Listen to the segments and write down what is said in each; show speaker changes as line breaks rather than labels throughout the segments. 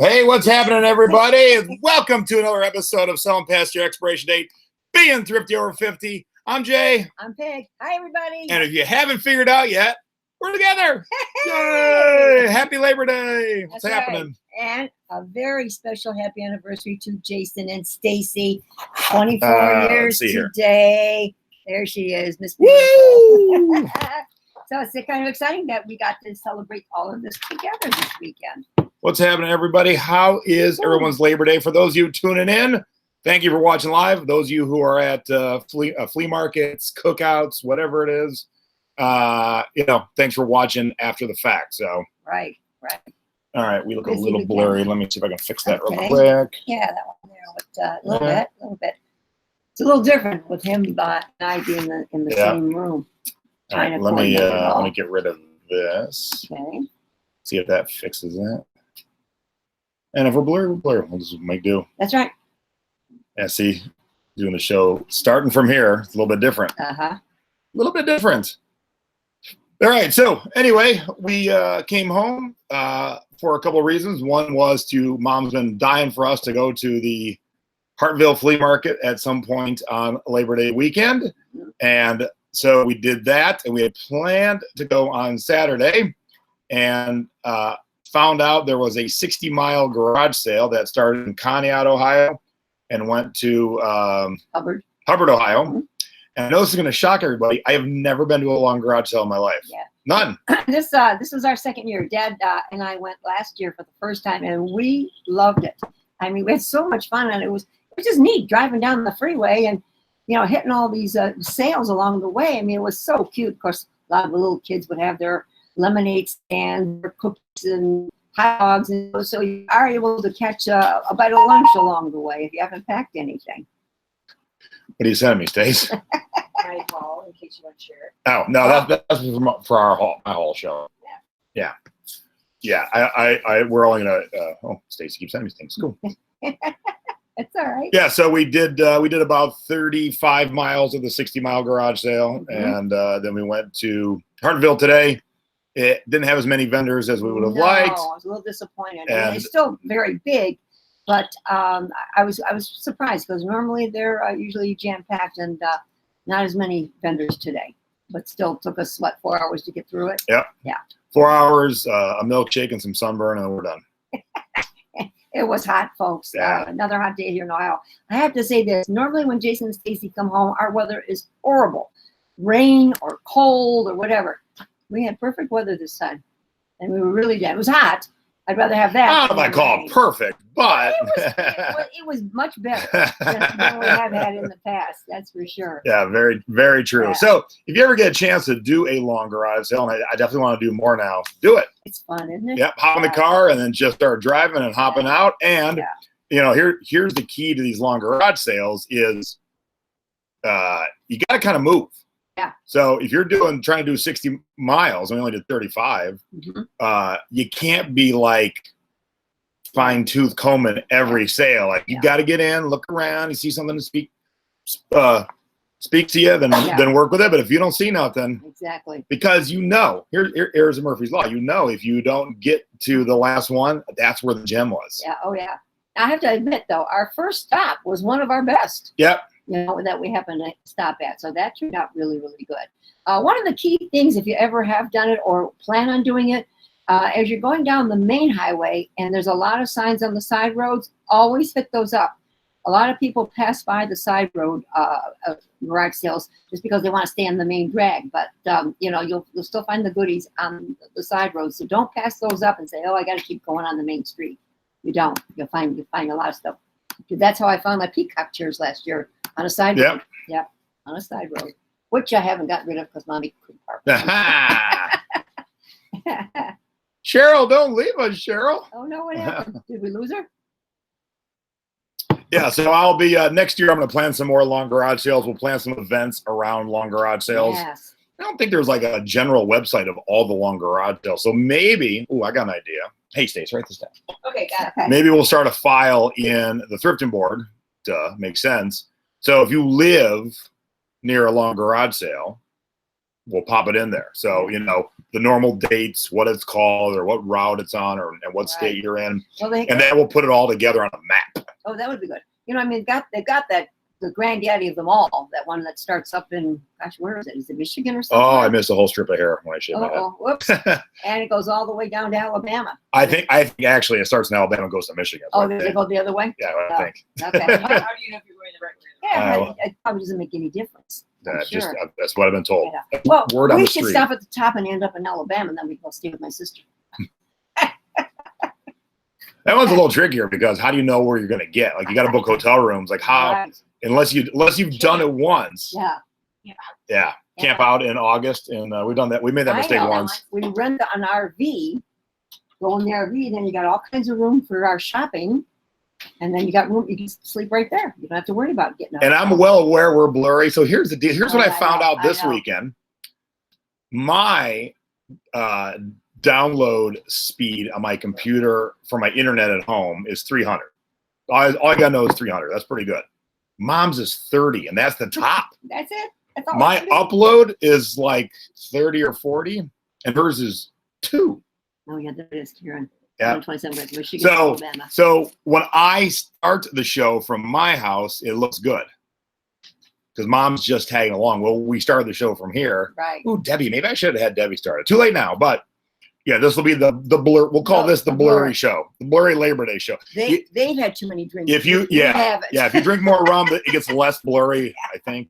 Hey, what's happening, everybody? Welcome to another episode of Selling Past Your Expiration Date, being thrifty over 50. I'm Jay.
I'm Peg. Hi, everybody.
And if you haven't figured out yet, we're together. Yay! Happy Labor Day. What's happening?
Right. And a very special happy anniversary to Jason and Stacy. 24 years today. There she is, Miss Beautiful. So it's kind of exciting that we got to celebrate all of this together this weekend.
What's happening, everybody? How is everyone's Labor Day? For those of you tuning in, thank you for watching live. Those of you who are at flea markets, cookouts, whatever it is, thanks for watching after the fact. So
right.
All right, we look a little blurry. Let me see if I can fix that real quick.
Yeah, that one there with a little bit. It's a little different with him and I being in the same room.
All right, let me get rid of this.
Okay.
See if that fixes it. And if we're blurry, we're blurry. We'll just make do.
That's right.
Yeah, see, doing the show starting from here, it's a little bit different.
A
little bit different. All right, so anyway, we came home for a couple of reasons. One was Mom's been dying for us to go to the Hartville flea market at some point on Labor Day weekend. And so we did that, and we had planned to go on Saturday and found out there was a 60-mile garage sale that started in Conneaut, Ohio, and went to Hubbard, Ohio. And I know this is going to shock everybody. I have never been to a long garage sale in my life. Yeah. None.
This was our second year. Dad and I went last year for the first time, and we loved it. I mean, we had so much fun, and it was just neat driving down the freeway and hitting all these sales along the way. I mean, it was so cute. Of course, a lot of the little kids would have their lemonade stand, their cookies and hot dogs, and so you are able to catch a bite of lunch along the way if you haven't packed anything.
What are you sending me, Stace?
My haul, in case you want to share it.
Oh no, that's for my haul show. Yeah. We're only gonna. Stacy keeps sending me things. Cool.
It's all right.
Yeah, so we did about 35 miles of the 60-mile garage sale, and then we went to Hartville today. It didn't have as many vendors as we would have liked.
I was a little disappointed. And it's still very big, but I was surprised because normally they're usually jam-packed and not as many vendors today. But still took us 4 hours to get through it.
Yep.
Yeah.
4 hours, a milkshake and some sunburn, and then we're done.
It was hot, folks.
Yeah.
Another hot day here in Ohio. I have to say this. Normally when Jason and Stacy come home, our weather is horrible. Rain or cold or whatever. We had perfect weather this time. And we were really dead. It was hot. I'd rather have that.
I don't know if I call it perfect, but
it was much better than we have had in the past. That's for sure.
Yeah, very, very true.
Yeah.
So if you ever get a chance to do a long garage sale, and I definitely want to do more now, do it.
It's fun, isn't it?
Yep. Hop in the car and then just start driving and hopping out. And here's the key to these long garage sales is you got to kind of move.
Yeah.
So if you're trying to do 60 miles, and we only did 35, you can't be like fine tooth combing every sale. Like you got to get in, look around, you see something to speak to you, then work with it. But if you don't see nothing,
exactly,
because here's a Murphy's Law. If you don't get to the last one, that's where the gem was.
Yeah. Oh yeah. I have to admit though, our first stop was one of our best.
Yep.
That we happen to stop at. So that turned out really, really good. One of the key things, if you ever have done it or plan on doing it, as you're going down the main highway and there's a lot of signs on the side roads, always hit those up. A lot of people pass by the side road garage sales just because they want to stay on the main drag. But, you'll still find the goodies on the side roads. So don't pass those up and say, oh, I got to keep going on the main street. You don't. You'll find a lot of stuff. That's how I found my peacock chairs last year. On a side road. Yep. On a side road. Which I haven't gotten rid of because Mommy couldn't park.
Cheryl, don't leave us, Cheryl.
Oh, no, what happened? Did we lose her?
Yeah, so I'll be, next year I'm going to plan some more long garage sales. We'll plan some events around long garage sales.
Yes.
I don't think there's like a general website of all the long garage sales. So maybe, I got an idea. Hey, Stace, write this down.
Okay, got it.
Maybe we'll start a file in the Thrifting board. Makes sense. So if you live near a long garage sale, we'll pop it in there. So, you know, the normal dates, what it's called, or what route it's on, or and what state you're in.
Well,
and then we'll put it all together on a map.
Oh, that would be good. You know, I mean, they've got that, the granddaddy of them all, that one that starts up in, gosh, where is it? Is it Michigan or something?
Oh, I missed a whole strip of hair when I shaved my head.
Oh, whoops. And it goes all the way down to Alabama.
I think actually it starts in Alabama and goes to Michigan.
Oh, they go the other way?
Yeah, I think.
Okay.
How do you know if you're going the right way?
Yeah, it probably doesn't make any difference.
Just that's what I've been told.
Yeah. Well,
Word on
we
the
should
street.
stop at the top and end up in Alabama, and then we go stay with my sister.
That one's a little trickier because how do you know where you're going to get? Like you got to book hotel rooms. Like how,
Right.
unless you've done it once.
Yeah.
Camp out in August, and we've done that. We made that mistake
I know.
once.
We rent an RV, go in the RV, then you got all kinds of room for our shopping, and then you got room, you can sleep right there. You don't have to worry about getting up.
And I'm well aware we're blurry. So here's the deal. Here's what I found out this
I know.
weekend. My download speed on my computer for my internet at home is 300. All I got to know is 300. That's pretty good. Mom's is 30, and that's the top.
That's it. That's all
My
I do.
upload is like 30 or 40, and hers is 2.
Oh, yeah, there it is, Karen.
Yeah.
27 with Michigan,
So,
Alabama.
so when I start the show from my house, it looks good because Mom's just tagging along. Well, we started the show from here.
Right.
Ooh, Debbie, maybe I should have had Debbie start it. Too late now, but yeah, this will be the blur. We'll call this the blurry show, the blurry Labor Day show.
They've had too many drinks.
If you,
We
yeah,
haven't.
yeah, if you drink more rum, it gets less blurry, I think.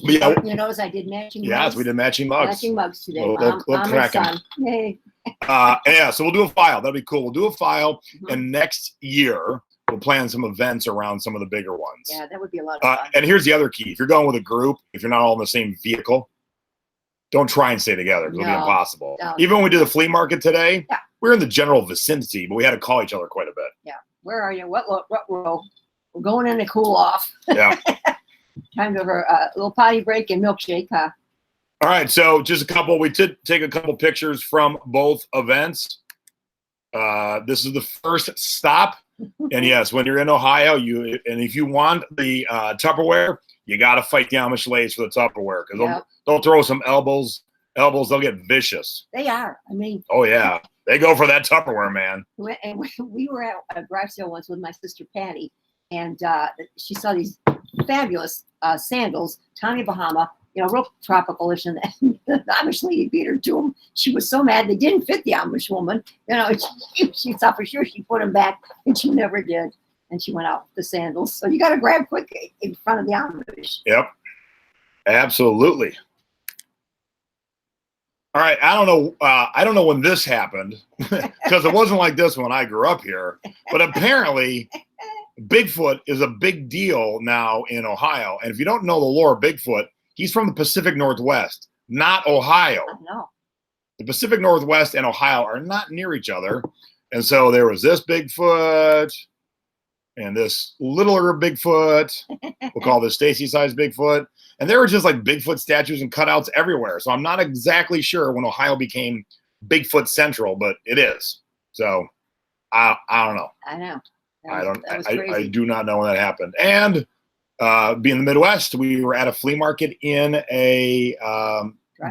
But yeah,
You notice I did matching
yes,
mugs?
we did matching mugs.
Matching mugs today.
Look
Mom and
cracking.
son. Yay.
Yeah, so we'll do a file. That'll be cool. We'll do a file,
Mhm.
and next year we'll plan some events around some of the bigger ones.
Yeah, that would be a lot of fun.
And here's the other key: if you're going with a group, if you're not all in the same vehicle, don't try and stay together. It'll be
No,
impossible.
no.
Even when we did the flea market today,
Yeah.
we were in the general vicinity, but we had to call each other quite a bit.
Where are you? What row? We're going in to cool off.
Yeah.
Time to have a little potty break and milkshake, huh?
All right, so just a couple. We did take a couple pictures from both events. This is the first stop, and yes, when you're in Ohio, and if you want the Tupperware, you got to fight the Amish ladies for the Tupperware because
Yep.
they'll throw some elbows. They'll get vicious.
They are. I mean,
Oh yeah, they go for that Tupperware, man.
we were at a garage sale once with my sister Patty, and she saw these fabulous sandals, Tommy Bahama, you know, real tropical-ish, and the Amish lady beat her to them. She was so mad they didn't fit the Amish woman. You know, she thought for sure she'd put them back, and she never did. And she went out with the sandals. So you got to grab quick in front of the Amish.
Yep, absolutely. All right, I don't know when this happened because it wasn't like this when I grew up here. But apparently, Bigfoot is a big deal now in Ohio. And if you don't know the lore of Bigfoot, he's from the Pacific Northwest, not Ohio.
I know.
The Pacific Northwest and Ohio are not near each other. And so there was this Bigfoot and this littler Bigfoot. We'll call this Stacy-sized Bigfoot. And there were just like Bigfoot statues and cutouts everywhere. So I'm not exactly sure when Ohio became Bigfoot Central, but it is. So I don't know.
I know.
I do not know when that happened. And being in the Midwest, we were at a flea market in a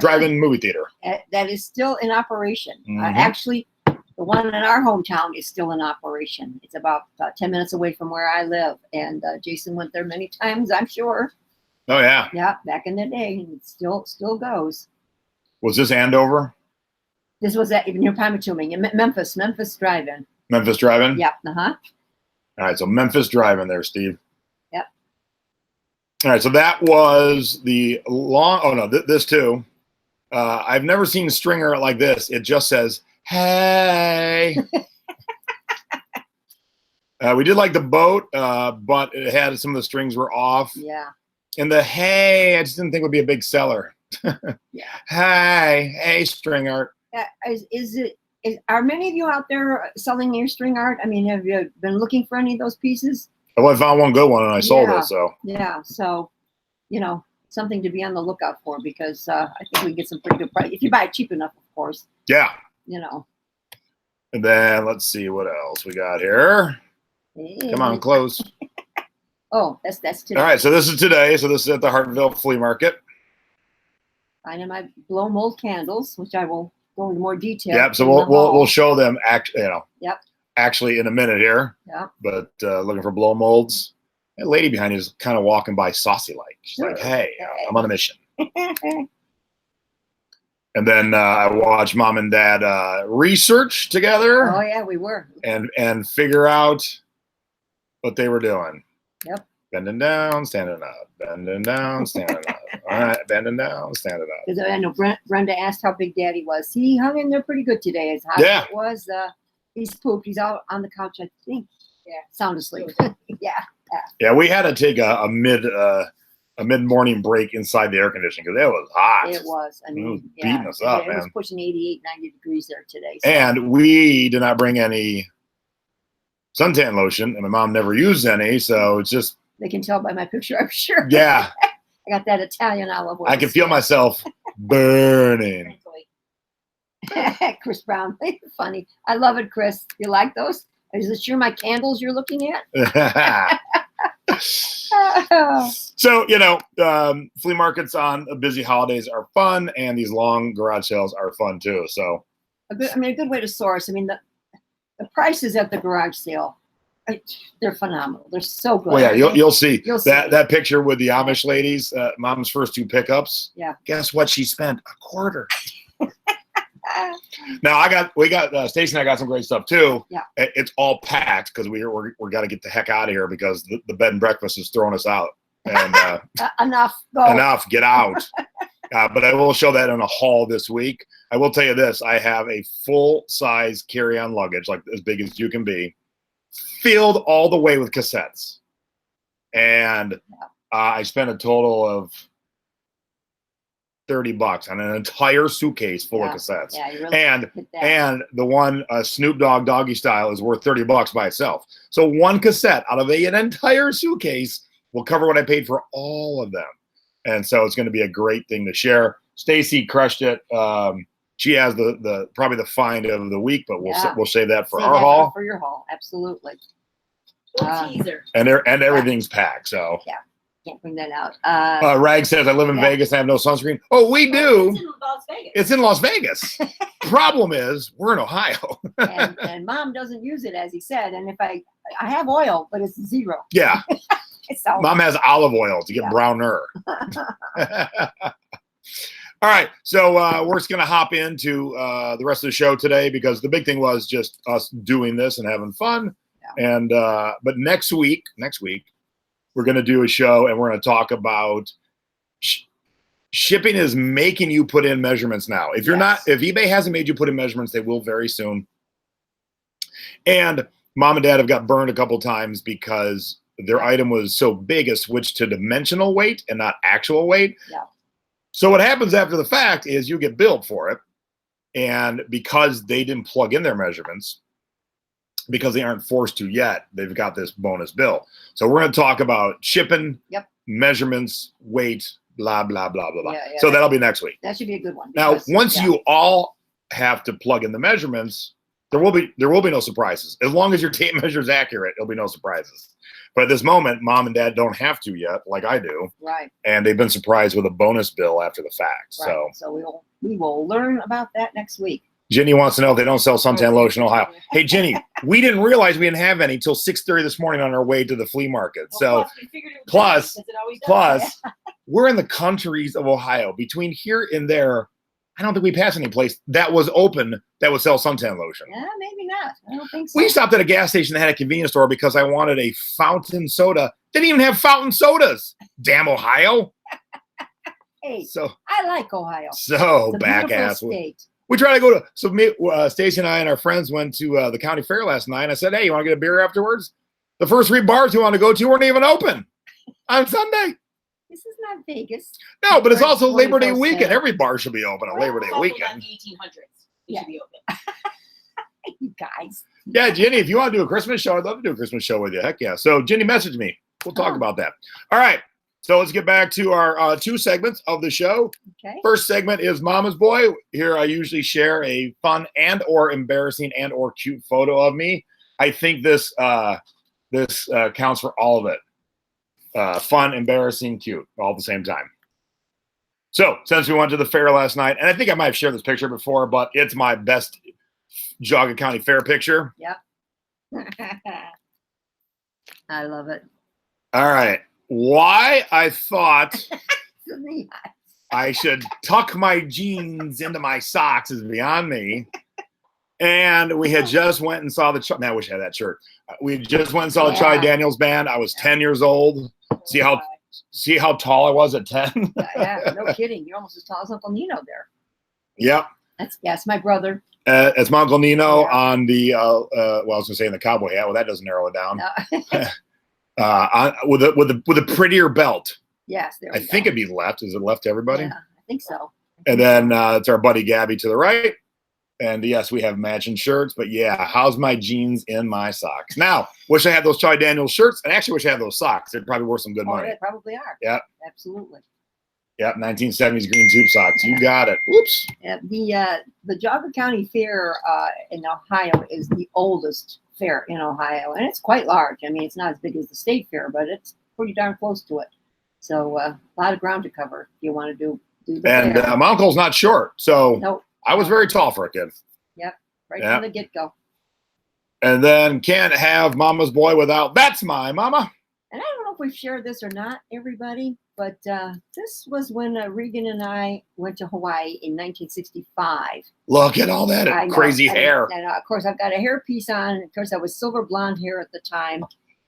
drive-in movie theater.
That is still in operation.
Mhm.
Actually, the one in our hometown is still in operation. It's about 10 minutes away from where I live. And Jason went there many times, I'm sure.
Oh yeah.
Yeah, back in the day. And it still goes.
Was this Andover?
This was at near Pymatuning in Memphis Drive-In.
Memphis Drive-In?
Yeah, uh-huh.
All right, so Memphis Drive-In there, Steve.
Yep.
All right, so that was the long. Oh no, this too. I've never seen a stringer like this. It just says, "Hey." We did like the boat, but it had some of the strings were off.
Yeah.
And the "hey," I just didn't think would be a big seller.
Yeah.
Hey, string art.
Are many of you out there selling your string art? I mean, have you been looking for any of those pieces?
Well, I found one good one and I sold
Yeah.
it. So
Yeah. So, you know, something to be on the lookout for because I think we can get some pretty good price if you buy it cheap enough, of course.
yeah.
You know.
And then let's see what else we got here. Come on, close.
Oh, that's today.
All right, so this is today. So this is at the Hartville Flea Market.
Finding my blow mold candles, which I will go into more detail.
Yep. So
in the
we'll
haul.
show them
Yep.
actually in a minute here.
Yep.
But looking for blow molds. That lady behind you is kind of walking by saucy like. She's like, "Hey, I'm on a mission." And then I watched Mom and Dad research together.
Oh yeah, we were.
And figure out what they were doing.
Yep.
Bending down, standing up. Bending down, standing up. All right, bending down, standing up.
Because I know Brenda asked how big Daddy was. He hung in there pretty good today. As hot as it was, he's pooped. He's out on the couch, I think. Yeah, sound asleep. Yeah.
Yeah, we had to take a mid-morning break inside the air conditioning because it was hot.
It was. I mean,
it was beating us up, man.
It was pushing 88, 90 degrees there today. So.
And we did not bring any suntan lotion, and my mom never used any, so it's just.
They can tell by my picture, I'm sure.
Yeah.
I got that Italian olive oil.
I can feel myself burning.
Chris Brown, funny. I love it, Chris. You like those? Is it sure my candles you're looking at?
So, flea markets on busy holidays are fun, and these long garage sales are fun too. So,
a good way to source. I mean, the prices at the garage sale, they're phenomenal. They're so good.
Well, yeah, you'll see.
You'll see
that picture with the Amish ladies, Mom's first 2 pickups.
Yeah.
Guess what? She spent $0.25. Now we got Stacey and I got some great stuff too.
Yeah.
It's all packed because we're got to get the heck out of here because the bed and breakfast is throwing us out. And
enough. Go.
Enough. Get out. But I will show that in a haul this week. I will tell you this: I have a full size carry-on luggage, like as big as you can be, filled all the way with cassettes, and I spent a total of $30 on an entire suitcase full of cassettes.
Yeah, you really
and the one Snoop Dogg Doggy Style is worth $30 by itself. So one cassette out of an entire suitcase will cover what I paid for all of them. And so it's going to be a great thing to share. Stacy crushed it. She has the probably the find of the week, but we'll save that for our haul.
For your haul, absolutely.
Teaser.
And everything's packed. So
yeah. Can't bring that out.
Rag says, I live in Vegas. I have no sunscreen. Oh, we do.
It's in Las Vegas.
It's in Las Vegas. Problem is, we're in Ohio.
and Mom doesn't use it, as he said. And if I have oil, but it's zero.
Yeah. Mom has olive oil to get browner. All right. So we're just going to hop into the rest of the show today because the big thing was just us doing this and having fun. Yeah. And but next week, we're going to do a show and we're going to talk about shipping is making you put in measurements now. If you're not, if eBay hasn't made you put in measurements, they will very soon. And Mom and Dad have got burned a couple times because their item was so big, it switched to dimensional weight and not actual weight.
Yeah.
So what happens after the fact is you get billed for it. And because they didn't plug in their measurements, because they aren't forced to yet, they've got this bonus bill. So we're going to talk about shipping, measurements, weight, blah, blah, blah, blah, blah.
Yeah,
so that'll be next week.
That should be a good one.
Now, once you all have to plug in the measurements, there will be no surprises. As long as your tape measure is accurate, there'll be no surprises. But at this moment, Mom and Dad don't have to yet, like I do.
Right.
And they've been surprised with a bonus bill after the fact.
Right. So we will learn about that next week.
Jenny wants to know if they don't sell suntan lotion in Ohio. Hey, Jenny, we didn't realize we didn't have any until 6:30 this morning on our way to the flea market.
Well,
plus, we're in the countries of Ohio. Between here and there, I don't think we passed any place that was open that would sell suntan lotion.
Yeah, maybe not. I don't think so.
We stopped at a gas station that had a convenience store because I wanted a fountain soda. Didn't even have fountain sodas. Damn Ohio.
Hey,
so
I like Ohio.
So
it's a
back ass.
State.
We try to go to, so me, Stacy and I and our friends went to the county fair last night. I said, hey, you want to get a beer afterwards? The first 3 bars we wanted to go to weren't even open on Sunday.
This is not Vegas.
No, but it's also Labor Day weekend. Every bar should be open on Labor Day weekend.
1800s. It should be open.
You guys.
Yeah, Jenny, if you want to do a Christmas show, I'd love to do a Christmas show with you. Heck yeah. So Jenny, message me. We'll talk about that. All right. So let's get back to our 2 segments of the show.
Okay.
First segment is Mama's Boy. Here I usually share a fun and or embarrassing and or cute photo of me. I think this counts for all of it. Fun, embarrassing, cute, all at the same time. So since we went to the fair last night, and I think I might have shared this picture before, but it's my best Geauga County Fair picture.
Yep. I love it.
All right. Why I thought I should tuck my jeans into my socks is beyond me. And we had just went and saw the. Man, I wish I had that shirt. We just went and saw the Charlie Daniels band. I was 10 years old. See how tall I was at 10.
Yeah, no kidding. You're almost as tall as Uncle Nino there.
Yep.
That's my brother.
It's my Uncle Nino on the. Well, I was gonna say in the cowboy hat. Well, that doesn't narrow it down.
No.
With a prettier belt.
Yes, there we go.
I think it'd be left. Is it left to everybody?
Yeah, I think so.
And then it's our buddy Gabby to the right. And yes, we have matching shirts. But yeah, how's my jeans in my socks? Now, wish I had those Charlie Daniels shirts. I actually wish I had those socks. They'd probably worth some good money.
They probably are.
Yep.
Absolutely.
Yep, 1970s green tube socks. You got it. Whoops.
The Geauga County Fair in Ohio is the oldest fair in Ohio, and it's quite large. I mean, it's not as big as the state fair, but it's pretty darn close to it. So a lot of ground to cover if you want to do the fair.
My uncle's not short, so
Nope.
I was very tall for a kid.
Yep, right from the get-go.
And then can't have Mama's boy without that's my mama.
And I don't know if we've shared this or not, everybody, but this was when Regan and I went to Hawaii in 1965.
Look at all that crazy hair.
And of course, I've got a hairpiece on. Of course, I was silver blonde hair at the time.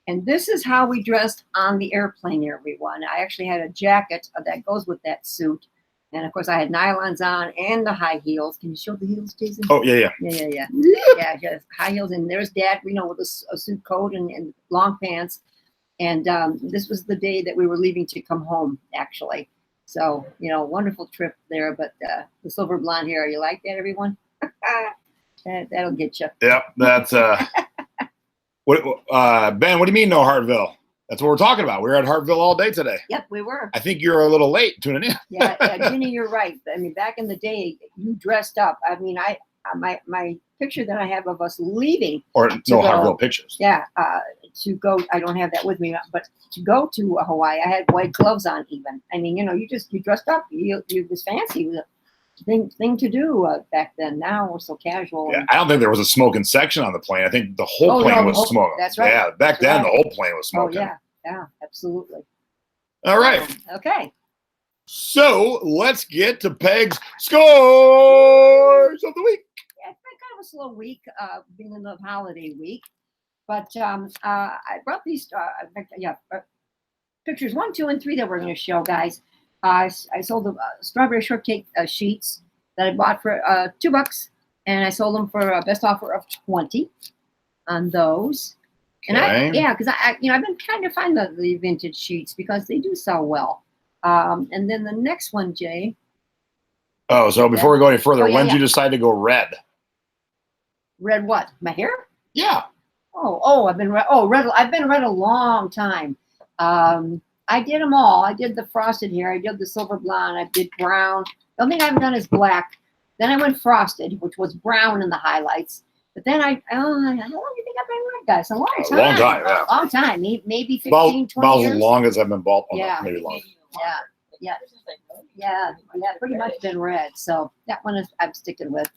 And this is how we dressed on the airplane, everyone. I actually had a jacket that goes with that suit. And of course, I had nylons on and the high heels. Can you show the heels, Jason?
Oh, yeah.
Yeah, just high heels. And there's Dad, with a suit coat and long pants. And this was the day that we were leaving to come home, actually. So, wonderful trip there. But the silver blonde hair, you like that, everyone? That'll get you.
Yep, that's... Ben, what do you mean no Hartville? That's what we're talking about. We were at Hartville all day today.
Yep, we were.
I think you're a little late tuning in.
Yeah, Ginny, you're right. I mean, back in the day, you dressed up. I mean, my picture that I have of us leaving.
Or no Hartville pictures.
Yeah, to go. I don't have that with me, but to go to Hawaii, I had white gloves on. Even. I mean, you dressed up. You was fancy. It was a thing to do back then. Now we're so casual.
Yeah, I don't think there was a smoking section on the plane. I think the whole plane was smoking.
That's right.
Yeah, back then the whole plane was smoking.
Oh yeah, absolutely.
All right.
Okay.
So let's get to Peg's scores of the week.
Yeah, it's been kind of a slow week, being in the holiday week. But I brought these pictures 1, 2, and 3 that we're going to show, guys. I sold the strawberry shortcake sheets that I bought for $2, and I sold them for a best offer of 20 on those. And because I've been trying to find the vintage sheets because they do sell well. And then the next one, Jay.
Oh, so before we go any further, when did you decide to go red?
Red what? My hair?
Yeah.
I've been red. I've been red a long time. I did them all. I did the frosted hair. I did the silver blonde. I did brown. The only thing I haven't done is black. Then I went frosted, which was brown in the highlights. But then how long do you think I've been red, guys? A long time.
A long time, yeah.
A long time. Maybe 15, 20 years.
About as long as I've been bald.
Yeah.
Maybe longer.
Yeah, pretty much been red. So that one I'm sticking with.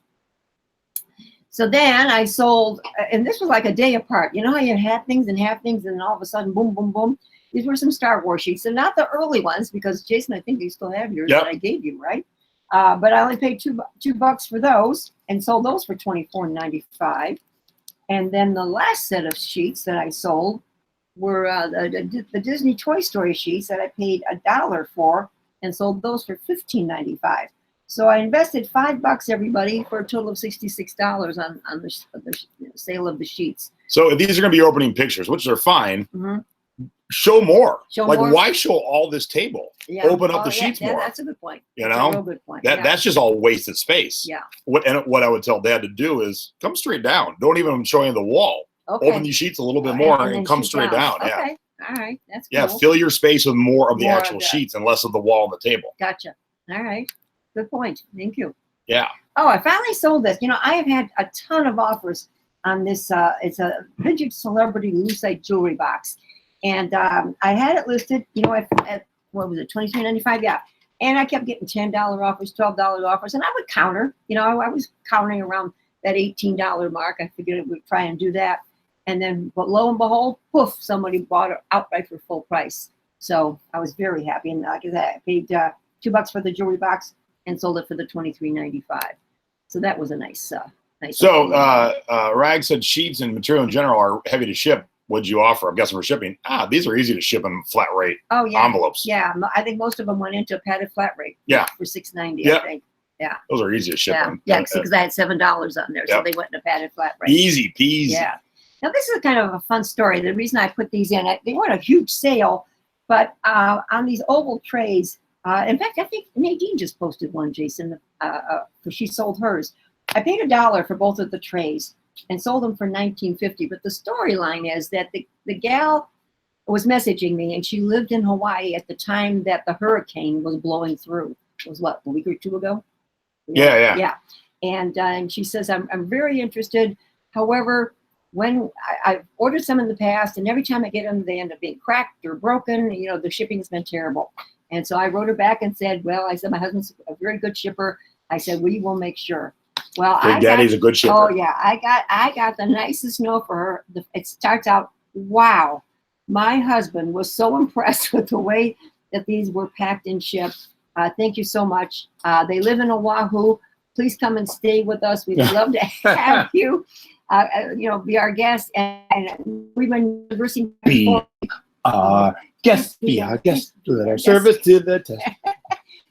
So then I sold, and this was like a day apart. You know how you had things, and then all of a sudden, boom, boom, boom. These were some Star Wars sheets, and not the early ones, because Jason, I think you still have yours that I gave you, right? But I only paid $2 for those, and sold those for $24.95. And then the last set of sheets that I sold were the Disney Toy Story sheets that I paid $1 for, and sold those for $15.95. So I invested $5, everybody, for a total of $66 on the sale of the sheets.
So these are going to be opening pictures, which are fine.
Mm-hmm.
Show more.
More.
Why show all this table?
Yeah.
Open up the sheets more.
That's a good point.
That's
a real good point.
That's just all wasted space.
Yeah.
What I would tell Dad to do is come straight down. Don't even show you the wall.
Okay.
Open these sheets a little bit more and come straight down.
Okay.
Yeah.
All right. That's cool.
Yeah. Fill your space with more of the actual sheets and less of the wall on the table.
Gotcha. All right. Good point. Thank you.
Yeah.
Oh, I finally sold this. I have had a ton of offers on this. It's a vintage celebrity lucite jewelry box. And I had it listed, you know, at what was it, $23.95? Yeah. And I kept getting $10 offers, $12 offers, and I would counter. You know, I was countering around that $18 mark. I figured I would try and do that. And then, but lo and behold, poof, somebody bought it outright for full price. So I was very happy. And like I said, I paid $2 for the jewelry box and sold it for the $23.95. So that was a nice, nice.
So Rag said sheets and material in general are heavy to ship. What'd you offer? I'm guessing for shipping. These are easy to ship in flat rate envelopes.
Yeah, I think most of them went into a padded flat rate.
Yeah.
For $6.90, I think. Yeah.
Those are easy to ship in.
Yeah, because I had $7 on there, so they went in a padded flat rate.
Easy peasy.
Yeah. Now this is kind of a fun story. The reason I put these in, they weren't a huge sale, but on these oval trays. In fact, I think Nadine just posted one, Jason, because she sold hers. I paid $1 for both of the trays and sold them for $19.50. But the storyline is that the gal was messaging me, and she lived in Hawaii at the time that the hurricane was blowing through. It was what, a week or two ago?
Yeah.
And she says, I'm very interested. However, when I've ordered some in the past, and every time I get them, they end up being cracked or broken. You know, the shipping has been terrible. And so I wrote her back and said, well, I said, my husband's a very good shipper. I said, we will make sure. Well,
Big Daddy's a good shipper.
Oh yeah, I got the nicest note for her. It starts out, wow, my husband was so impressed with the way that these were packed and shipped. Thank you so much. They live in Oahu. Please come and stay with us. We'd love to have you, you know, be our guest. And we've been reversing.
Guest, be our guest. Do our service to the test.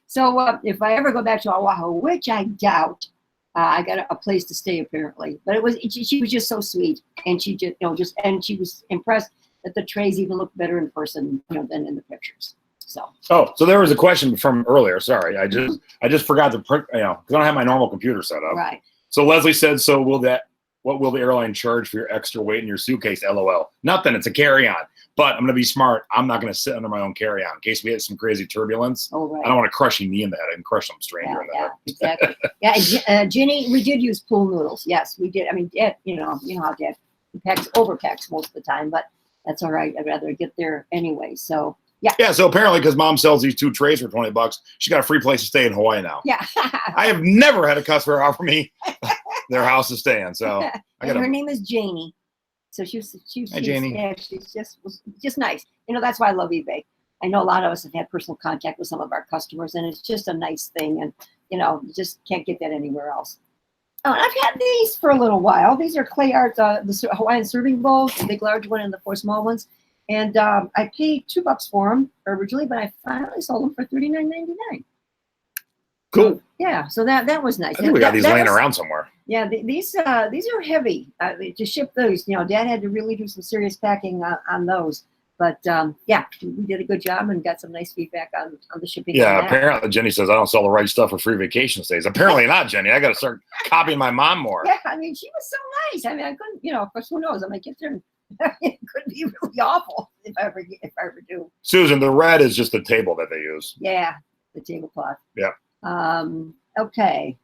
So if I ever go back to Oahu, which I doubt, I got a place to stay apparently. But she was just so sweet, and she just, you know, and she was impressed that the trays even looked better in person, you know, than in the pictures. So.
Oh, so there was a question from earlier. Sorry, I just forgot to print. You know, because I don't have my normal computer set up.
Right.
So Leslie said, "So what will the airline charge for your extra weight in your suitcase?" LOL. Nothing. It's a carry-on. But I'm going to be smart. I'm not going to sit under my own carry-on in case we had some crazy turbulence.
Oh, right.
I don't want to crush me in the head. I can crush some stranger in the head.
Exactly. Yeah, Ginny, we did use pool noodles. Yes, we did. I mean, Dad, you know how Dad overpacks most of the time, but that's all right. I'd rather get there anyway. So, yeah.
Yeah, so apparently because Mom sells these 2 trays for $20, she got a free place to stay in Hawaii now.
Yeah.
I have never had a customer offer me their house to stay in. So
her name is Janie. So she's
Hi, Janie.
Yeah, she's just nice. You know, that's why I love eBay. I know a lot of us have had personal contact with some of our customers, and it's just a nice thing. And, you know, you just can't get that anywhere else. Oh, and I've had these for a little while. These are clay art, the Hawaiian serving bowls, the big large one and the 4 small ones. And I paid $2 for them originally, but I finally sold them for $39.99.
Cool.
Yeah, so that was nice.
I think we got these laying around somewhere.
Yeah, these are heavy to ship those. You know, Dad had to really do some serious packing on those. But yeah, we did a good job and got some nice feedback on the shipping.
Yeah, apparently Jenny says I don't sell the right stuff for free vacation stays. Apparently not, Jenny. I got to start copying my mom more.
Yeah, I mean, she was so nice. I mean, I couldn't, you know, of course, who knows? I might get there. It could be really awful if I ever do.
Susan, the red is just the table that they use.
Yeah, the tablecloth.
Yeah.
Okay.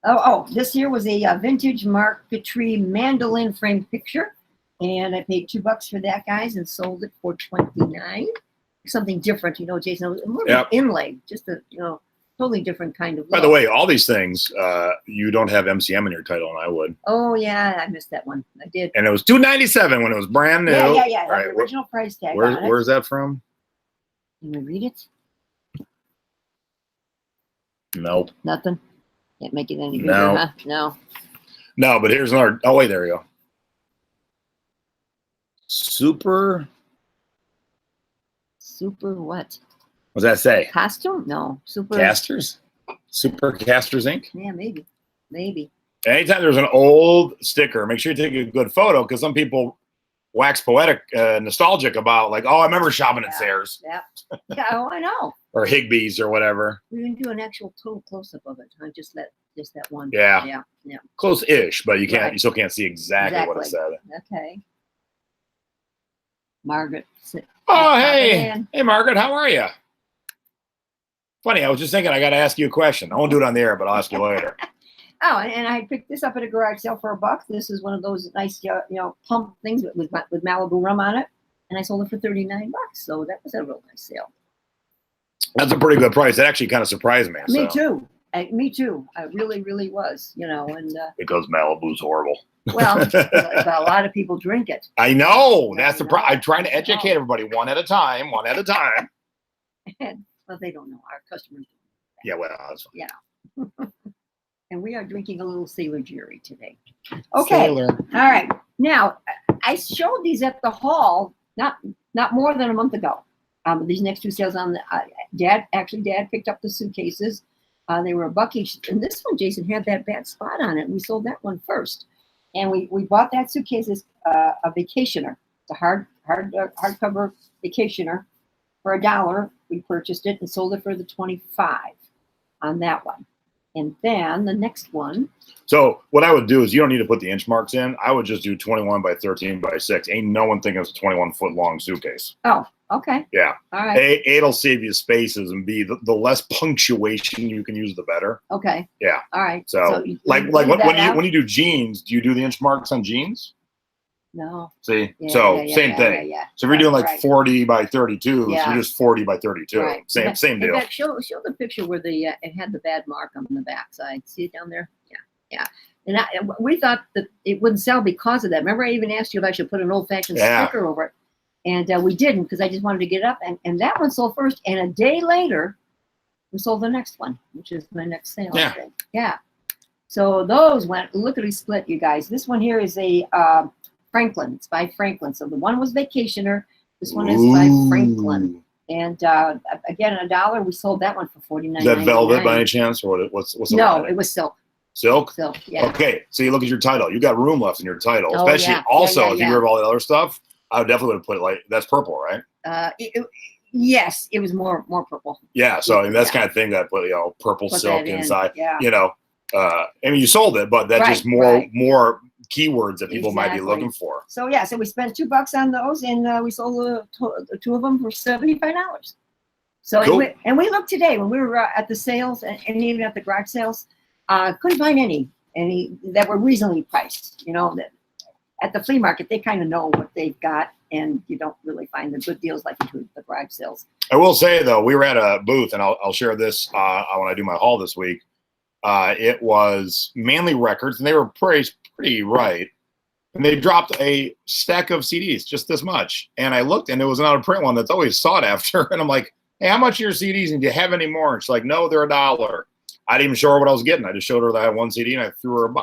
Oh, this here was a vintage marquetry mandolin frame picture, and I paid $2 for that, guys, and sold it for $29. Something different, you know, Jason. It was more of an inlay, just a, you know, totally different kind of look.
By the way, all these things, you don't have MCM in your title, and I would.
Oh yeah, I missed that one. I did.
And it was $297 when it was brand new.
Yeah.
All right,
the original price tag.
Where's that from?
Can we read it?
Nope.
Nothing. Can't make it any bigger,
No.
huh? No.
No, but here's another. Oh wait, there you go. Super
what?
What does that say?
Costume? No. Super
Casters? Super Casters Inc.
Yeah, maybe.
Anytime there's an old sticker, make sure you take a good photo because some people wax poetic, nostalgic about like, oh, I remember shopping at Sayers.
Yeah. Yeah. Oh, I know.
Or Higbee's or whatever.
We didn't do an actual total close up of it, huh? Just that one.
Yeah.
Yeah.
Close-ish, but you can't.
Right.
You still can't see exactly what it said.
Okay. Margaret.
Oh, hey, Margaret, how are you? Funny, I was just thinking I got to ask you a question. I won't do it on the air, but I'll ask you later.
Oh, and I picked this up at a garage sale for $1. This is one of those nice, you know, pump things with Malibu rum on it. and I sold it for $39. So that was a real nice sale.
That's a pretty good price. That actually kind of surprised me.
Me too. Me too. I really, really was, and
Because Malibu's horrible.
well, but a lot of people drink it.
I know. That's the
I know.
problem. I'm trying to educate everybody one at a time.
And, well, they don't know. Our customers don't.
Yeah, well, that's fine.
And we are drinking a little Sailor Jerry today. Okay.
Sailor.
All right. Now, I showed these at the hall not more than a month ago. These next two sales on the Dad picked up the suitcases. They were $1 each. And this one, Jason, had that bad spot on it. We sold that one first. And we bought that suitcase as a vacationer. It's a hardcover vacationer for $1. We purchased it and sold it for the 25 on that one. And then the next one.
So what I would do is you don't need to put the inch marks in. I would just do 21 by 13 by 6. Ain't no one thinking it's a 21-foot long suitcase.
Oh, okay.
Yeah.
All right.
It'll save you spaces, and B, the less punctuation you can use, the better.
Okay.
Yeah.
All right.
So like when you do jeans, do you do the inch marks on jeans?
No.
See?
Yeah,
Same thing.
Yeah.
So if you're doing like
right.
40 by 32,
Yeah.
so you're just 40 by 32.
Right.
Same deal.
In fact, show the picture where it had the bad mark on the back side. See it down there? Yeah. And we thought that it wouldn't sell because of that. Remember, I even asked you if I should put an old-fashioned sticker over it. And we didn't, because I just wanted to get it up. And that one sold first. And a day later, we sold the next one, which is my next sale.
Yeah.
I think. Yeah. So those went lickety split, you guys. This one here is a Franklin. It's by Franklin. So the one was Vacationer. This one is by Franklin. And again, $1. We sold that one for $49.99.
Is that velvet by any chance, or what's the
No,
lining?
it was silk.
Silk?
Silk, yeah.
Okay, so you look at your title. You got room left in your title,
Oh,
especially
yeah.
also
Yeah.
if you have all that other stuff. I would definitely would put it like that's purple, right?
Yes, it was more purple.
Yeah, so I mean, that's
Yeah.
kind of thing that put purple
Put
silk
that in,
inside.
yeah.
I mean, you sold it, but that's just more keywords that people might be
Exactly.
looking for.
So yeah, so we spent $2 on those, and we sold the two of them for $75. So
Cool.
and we looked today when we were at the sales and even at the garage sales, couldn't find any that were reasonably priced. That at the flea market they kind of know what they've got, and you don't really find the good deals like you do at the garage sales.
I will say though, we were at a booth, and I'll share this when I do my haul this week. It was Manly Records, and they were pretty right. And they dropped a stack of CDs, just this much. And I looked, and it was an out-of-print one that's always sought after. And I'm like, hey, how much are your CDs, and do you have any more? And she's like, no, they're $1. I didn't even show her what I was getting. I just showed her that I had one CD, and I threw her $1.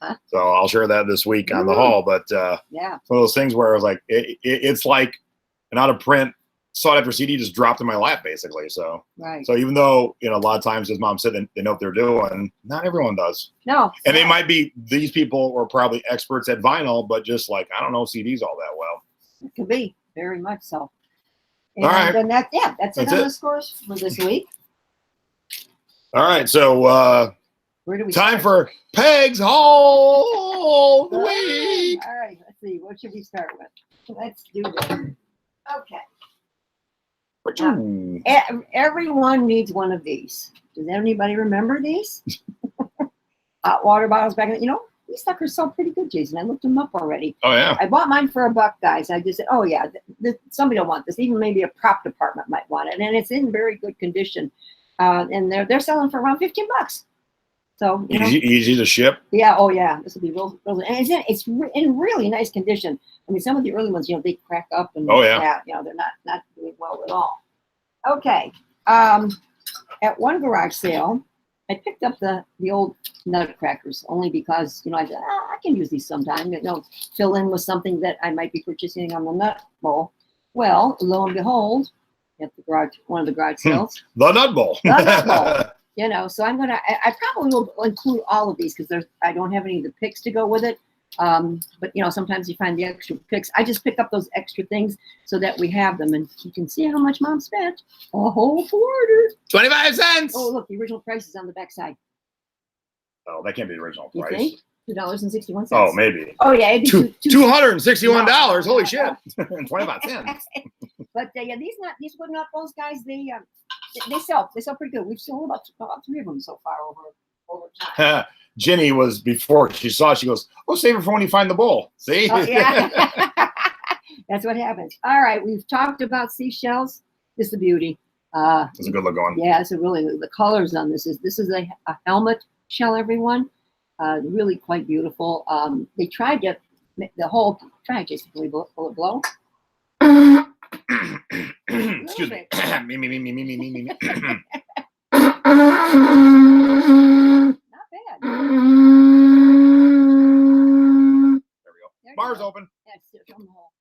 Uh-huh.
So I'll share that this week on the haul. But
Yeah.
it's one of those things where I was like, it's like an out-of-print sought-after CD just dropped in my lap, basically. So
Right.
So even though, a lot of times, as Mom said, they know what they're doing, not everyone does.
No.
And they might be, these people were probably experts at vinyl, but just like, I don't know CDs all that well.
It could be very much so. And
All right.
then that's it
That's
on
it.
the scores for this week.
All right. So
Where do we
time
start?
for Peg's Haul of the Week.
All right, let's see. What should we start with? Let's do this. Okay. Everyone needs one of these. Does anybody remember these? Hot water bottles back in these suckers sell pretty good, Jason. I looked them up already.
Oh, yeah.
I bought mine for $1, guys. I just said, oh yeah, somebody will want this. Even maybe a prop department might want it, and it's in very good condition. And they're selling for around $15. So
Easy to ship.
yeah, oh yeah, this will be real, and it's in really nice condition. I mean, some of the early ones, they crack up, and
Oh, yeah.
they're not doing well at all. Okay, at one garage sale, I picked up the old nutcrackers only because I said I can use these sometime. Fill in with something that I might be purchasing on the nut bowl. Well, lo and behold, at one of the garage sales,
The Nut Bowl.
The Nut Bowl. So I probably will include all of these because I don't have any of the picks to go with it. But sometimes you find the extra picks. I just pick up those extra things so that we have them, and you can see how much Mom spent. A whole quarter.
25 cents.
Oh, look, the original price is on the back side.
Oh, that can't be the original
You
price.
think? $2.61.
Oh, maybe.
Oh yeah, it'd be
$261.
No.
Holy shit. 25 cents.
But these wood nut bowls, guys, they sell pretty good. We've sold about 3 of them so far over time.
Ginny was before she saw. She goes, "Oh, save it for when you find the bowl." See?
Oh, yeah. That's what happens. All right, we've talked about seashells. This is a beauty.
It's a good look going.
Yeah, it's a really the colors on this is a helmet shell, everyone. Really quite beautiful. They tried to try Jason, will it blow?
Excuse me. Me.
Not bad.
There we go.
There you
Bar's
go.
open.
That's it from the hole.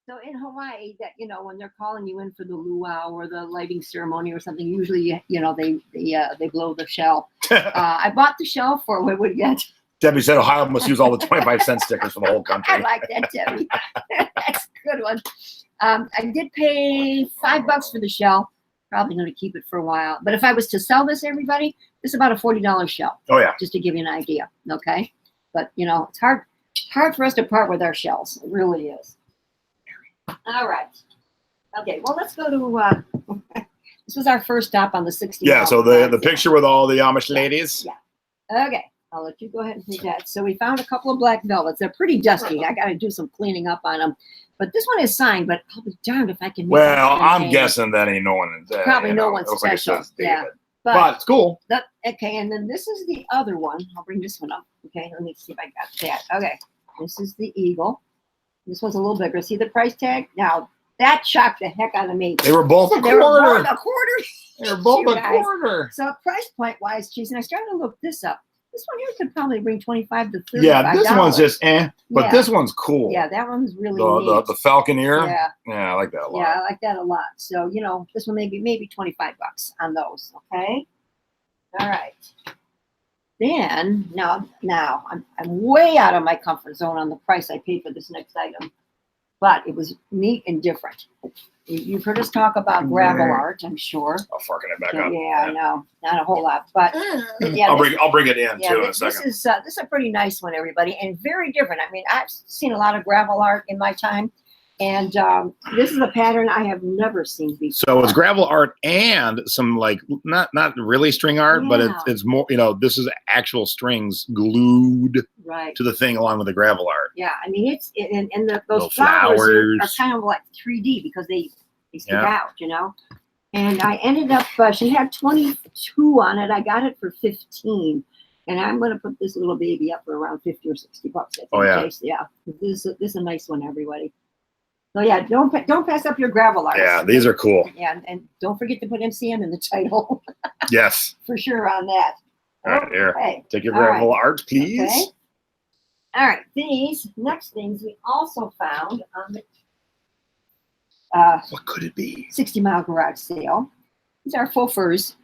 So in Hawaii, that when they're calling you in for the luau or the lighting ceremony or something, usually they blow the shell. I bought the shell for what would get.
Debbie said Ohio must use all the 25-cent stickers for the whole country.
I like that, Debbie. That's a good one. I did pay $5 for the shell. Probably going to keep it for a while. But if I was to sell this, everybody, this is about a $40 shell.
Oh yeah.
Just to give you an idea. Okay. But it's hard for us to part with our shells. It really is. All right. Okay. Well, let's go to. This was our first stop on the 60.
Yeah. So the picture with all the Amish ladies.
Yeah. Okay. I'll let you go ahead and take that. So we found a couple of black velvets. They're pretty dusty. I got to do some cleaning up on them. But this one is signed, but I'll be darned if I can.
Well, I'm guessing that ain't no one.
Probably no one special.
Like
Yeah.
But it's cool.
Okay, and then this is the other one. I'll bring this one up. Okay, let me see if I got that. Okay, this is the eagle. This one's a little bigger. See the price tag? Now, that shocked the heck out of me.
They were both a
They were
quarter.
both a quarter.
They were both
You
a
guys.
quarter.
So price point wise, geez, and I started to look this up. This one here could probably bring $25 to $35.
Yeah, this one's just but
Yeah.
this one's cool.
Yeah, that one's really
The
neat.
the falcon ear.
Yeah.
I like that a lot.
Yeah, I like that a lot. So, this one maybe $25 on those. Okay. All right. Then now I'm way out of my comfort zone on the price I paid for this next item, but it was neat and different. You've heard us talk about gravel art, I'm sure.
I'll fucking it back
Yeah,
up.
I know, not a whole lot, but yeah,
I'll bring it in too in a
this
second.
is a pretty nice one, everybody, and very different. I mean, I've seen a lot of gravel art in my time, and this is a pattern I have never seen before.
So it's gravel art and some not really string art, but it's more this is actual strings glued
right
to the thing along with the gravel art.
Yeah, I mean and those
Little
flowers are
flowers.
kind of like 3D because they stick out, And I ended up she had 22 on it. I got it for 15. And I'm going to put this little baby up for around 50 or 60 bucks. I think,
Oh, yeah.
Chase. Yeah. This is a nice one, everybody. So yeah, don't pass up your gravel art.
Yeah, these are cool.
Yeah, and don't forget to put MCM in the title
Yes.
for sure on that.
All right, here.
Okay.
Take your
All right.
gravel art, please.
Okay. All right. These next things we also found on the
What could it be?
60 Mile Garage Sale. These are faux furs,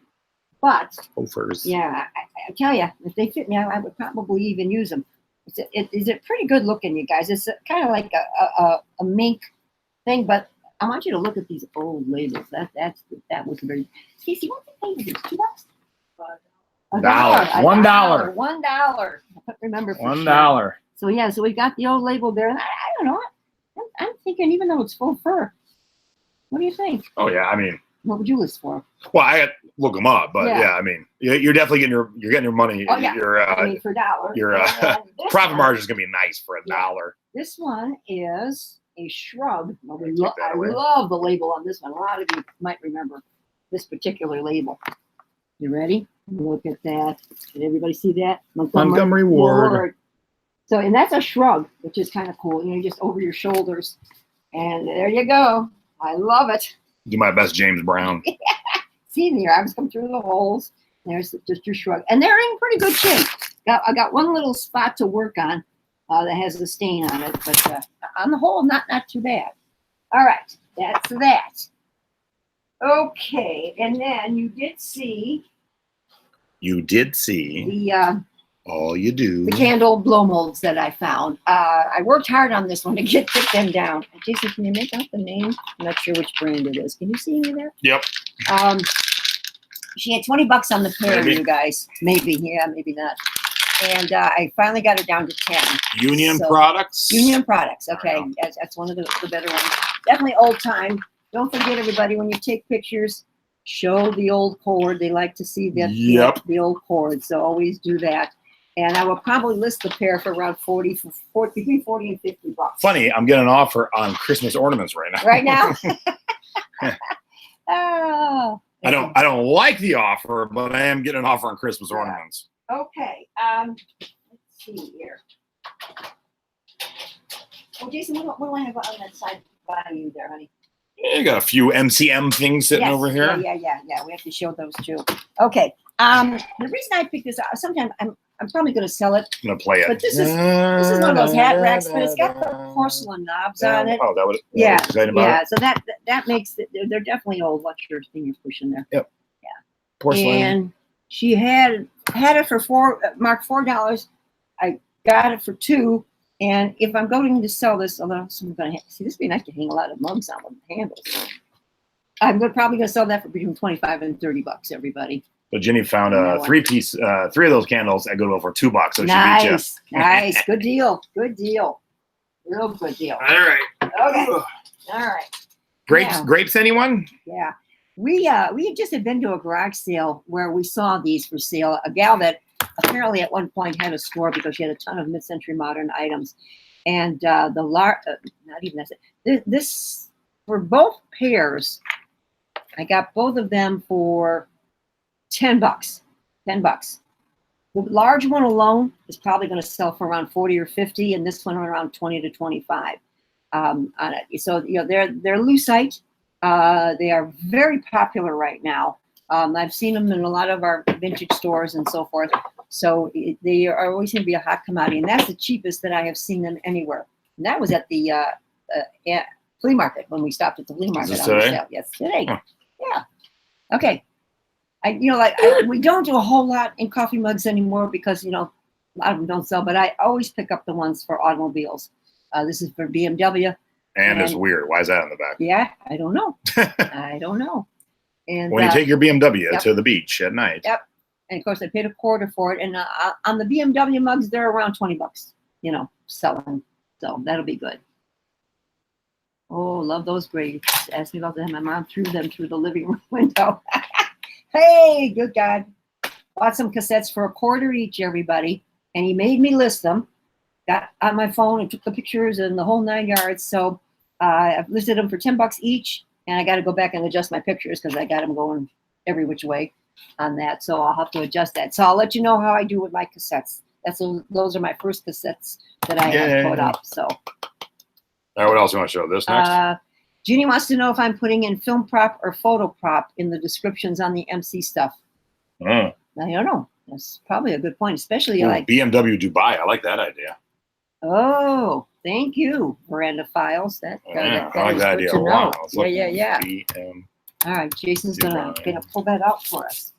but
Gophers.
yeah, I tell you, if they fit me, I would probably even use them. It's a pretty good looking, you guys. It's kind of like a mink thing, but I want you to look at these old labels. That was very. Casey, what did they pay? $2? $1.
$1.
$1. Remember for
$1.
Sure. So yeah, so we got the old label there, and I don't know. I'm thinking, even though it's full fur, what do you think?
Oh yeah, I mean,
What would you list for?
well, I had to look them up, but
Yeah.
yeah, I mean, you're definitely getting your money.
Oh, yeah.
Your
I mean, for $1.
your
And this
profit
one-
margin is gonna be nice for
Yeah.
$1.
This one is a shrub. Well,
Take that
I
away.
love the label on this one. A lot of you might remember this particular label. You ready? Look at that. Did everybody see that?
Montgomery Ward.
So, and that's a shrub, which is kind of cool. Just over your shoulders. And there you go. I love it.
Do my best, James Brown.
See, the arms come through the holes. There's just your shrug. And they're in pretty good shape. I got one little spot to work on that has a stain on it. But on the whole, not too bad. All right. That's that. Okay. And then you did see
You did see
the
all you do.
the candle blow molds that I found. I worked hard on this one to get them down. Jason, can you make out the name? I'm not sure which brand it is. Can you see me there?
Yep.
She had $20 on the pair,
Maybe.
you guys. Maybe, yeah, maybe not. And I finally got it down to 10.
Union
So-
Products.
Union Products, okay.
Wow.
That's one of the better ones. Definitely old time. Don't forget, everybody, when you take pictures, show the old cord. They like to see that
Yep.
the old cord, so always do that. And I will probably list the pair for around between 40 and 50 bucks.
Funny, I'm getting an offer on Christmas ornaments right now.
Right now? Oh.
I don't like the offer, but I am getting an offer on Christmas
Yeah.
ornaments.
Okay. Let's see here. Well, Jason, what do I have on that side by you there, honey?
You got a few MCM things sitting
Yes,
over here.
Yeah. We have to show those too. Okay. The reason I picked this up, sometimes I'm probably going to sell it,
I'm gonna play it.
but this is one of those hat racks, but it's got the porcelain knobs on it.
Oh, that was
Yeah,
exciting about
yeah.
it.
So that makes it. They're definitely old. What's your thing you're pushing there?
Yep.
Yeah.
Porcelain.
And she had it for marked $4. I got it for $2. And if I'm going to sell this, although I'm going to see, this would be nice to hang a lot of mugs on with handles. I'm probably going to sell that for between 25 and 30 bucks. Everybody.
So Ginny found a three of those candles at Goodwill for $2. So
Nice, nice, good deal, real good deal.
All right.
Okay, all right.
Grapes.
Now,
Grapes. Anyone?
Yeah, we had just been to a garage sale where we saw these for sale. A gal that apparently at one point had a store because she had a ton of mid-century modern items, and not even this for both pairs. I got both of them for $10. $10. The large one alone is probably going to sell for around 40 or 50, and this one around 20 to 25 on it. So they're lucite. They are very popular right now. I've seen them in a lot of our vintage stores and so forth. So they are always going to be a hot commodity, and that's the cheapest that I have seen them anywhere. And that was at the flea market when we stopped at the flea market.
Is this today?
Sale. Yes, today.
Huh.
Yeah. Okay. We don't do a whole lot in coffee mugs anymore because, a lot of them don't sell, but I always pick up the ones for automobiles. This is for BMW.
And it's weird. Why is that on the back?
Yeah, I don't know. I don't know. And
When you take your BMW
yep.
to the beach at night.
Yep. And of course, I paid $0.25 for it. And on the BMW mugs, they're around $20, selling. So that'll be good. Oh, love those grapes. Ask me about them. My mom threw them through the living room window. Hey, good God. Bought some cassettes for $0.25 each, everybody. And he made me list them. Got on my phone and took the pictures and the whole 9 yards. So I've listed them for $10 each. And I got to go back and adjust my pictures because I got them going every which way on that. So I'll have to adjust that. So I'll let you know how I do with my cassettes. Those are my first cassettes that I have put up. So.
All right, what else you want to show? This next?
Jeannie wants to know if I'm putting in film prop or photo prop in the descriptions on the MC stuff. I don't know. That's probably a good point, especially like
BMW Dubai. I like that idea.
Oh, thank you, Miranda Files. That
I like that idea a lot.
Yeah. All right, Jason's gonna pull that out for us.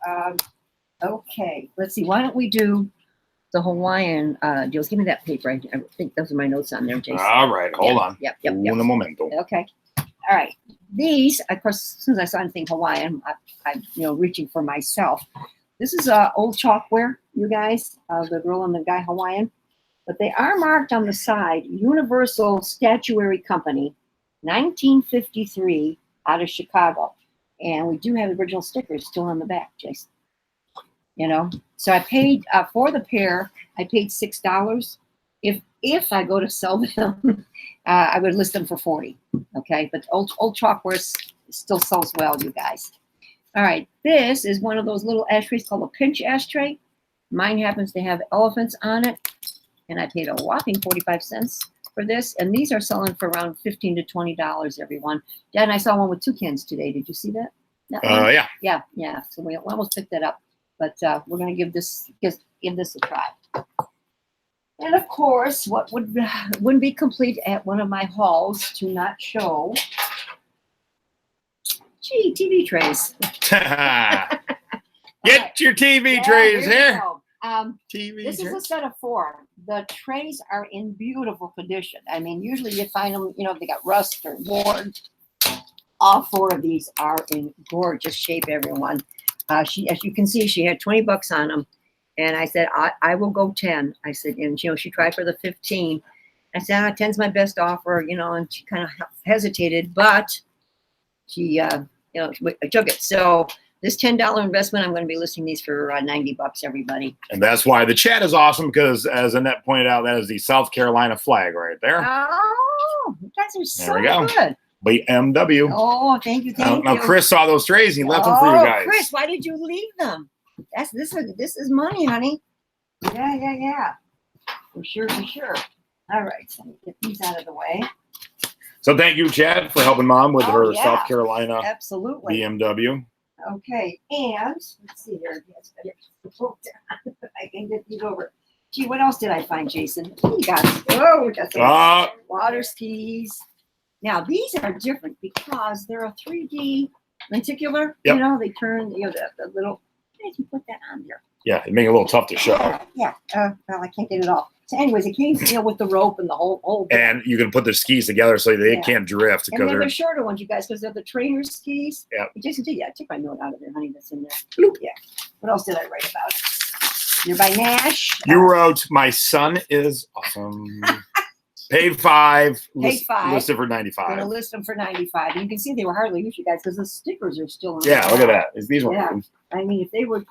Okay, let's see. Why don't we do the Hawaiian deals? Give me that paper. I think those are my notes on there, Jason.
All right, hold on.
Yep.
Un momento.
Okay. All right. These, of course, as soon as I saw anything Hawaiian, I'm reaching for myself. This is old chalkware, you guys, the girl and the guy Hawaiian. But they are marked on the side, Universal Statuary Company, 1953, out of Chicago. And we do have the original stickers still on the back, Jason. So I paid for the pair, I paid $6. If I go to sell them, I would list them for $40. Okay, but old chalkware still sells well, you guys. All right, this is one of those little ashtrays called a pinch ashtray. Mine happens to have elephants on it, and I paid a whopping 45 cents for this. And these are selling for around $15 to $20, everyone. Dad, and I saw one with toucans today. Did you see that?
Yeah.
Yeah. So we almost picked that up, but we're going to give this a try. And of course, what wouldn't be complete at one of my hauls to not show? Gee, TV trays.
Get your TV trays here.
This is a set of 4. The trays are in beautiful condition. I mean, usually you find them, they got rust or worn. All 4 of these are in gorgeous shape, everyone. As you can see, she had $20 on them. And I said, I will go 10. I said, and she tried for the 15. I said, 10's my best offer, and she kind of hesitated, but she, I took it. So this $10 investment, I'm going to be listing these for $90, everybody.
And that's why the chat is awesome, because as Annette pointed out, that is the South Carolina flag right there.
Oh, you guys are so
There we go.
good.
BMW.
Oh, thank you, thank
Now
you.
Chris saw those trays. He left them for you guys.
Chris, why did you leave them? This is money, honey. Yeah. For sure. All right, so let me get these out of the way.
So thank you, Chad, for helping Mom with her
yeah.
South Carolina
Absolutely.
BMW.
Okay, and let's see here. Yes, I can get these over. Gee, what else did I find, Jason? We got we got some water skis. Now these are different because they're a 3D lenticular.
Yep.
You know, they turn. You know, the little. How did you put that on there?
Yeah, it made it a little tough to show.
Yeah. Well, I can't get it all. So, anyways, it came, with the rope and the whole.
And you can put the skis together so they can't drift.
And then they're shorter ones, you guys, because they're the trainer skis.
Yeah.
Jason, I took my note out of there, honey. That's in there. Bloop. Yeah. What else did I write about? You're by Nash.
You wrote, "My son is awesome." Paid 5.
Paid 5.
Listed for
I'm going to
$95.
list them for $95. And you can see they were hardly used, you guys, because the stickers are still on.
Yeah, look at that. These ones.
Yeah. I mean, if they were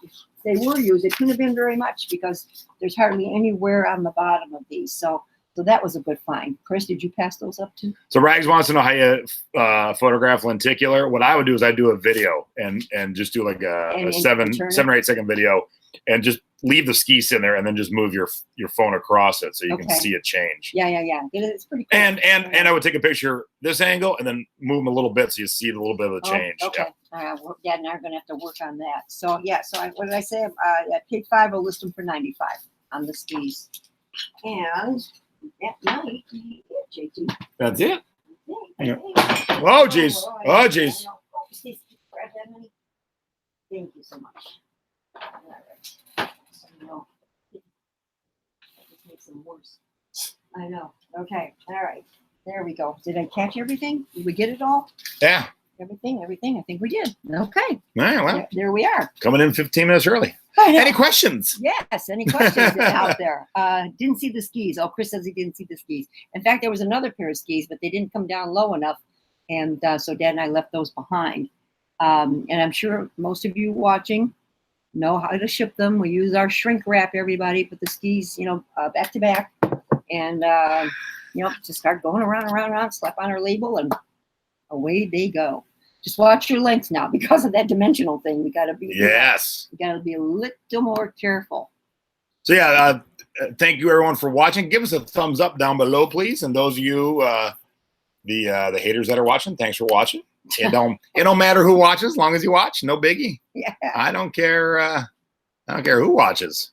used, it couldn't have been very much because there's hardly any wear on the bottom of these. So that was a good find. Chris, did you pass those up too?
So Rags wants to know how you photograph lenticular. What I would do is I'd do a video and just do like a 7 or 8 second video and just leave the skis in there and then just move your phone across it so you can see it change.
Yeah. It's pretty cool.
And I would take a picture this angle and then move them a little bit so you see a little bit of the change.
Okay. Dad and I are going to have to work on that. So what did I say? At Pig 5, I'll list them for $95 on the skis. And that night, JT.
That's it.
Yeah.
Oh, jeez. Oh, jeez.
Thank you so much. All right. This makes them worse. I know. Okay. All right. There we go. Did I catch everything? Did we get it all?
Yeah.
Everything. I think we did. Okay.
All right, well,
there we are.
coming in 15 minutes early. Any questions?
Yes. Any questions out there? Didn't see the skis. Oh, Chris says he didn't see the skis. In fact, there was another pair of skis, but they didn't come down low enough. And so Dad and I left those behind. And I'm sure most of you watching know how to ship them. We use our shrink wrap, everybody, put the skis, back to back. And, just start going around, slap on our label, and away they go. Just watch your lengths now because of that dimensional thing. We got to be we got to be a little more careful.
So thank you everyone for watching. Give us a thumbs up down below, please. And those of you, the haters that are watching, thanks for watching. It don't matter who watches, as long as you watch. No biggie.
Yeah.
I don't care. I don't care who watches.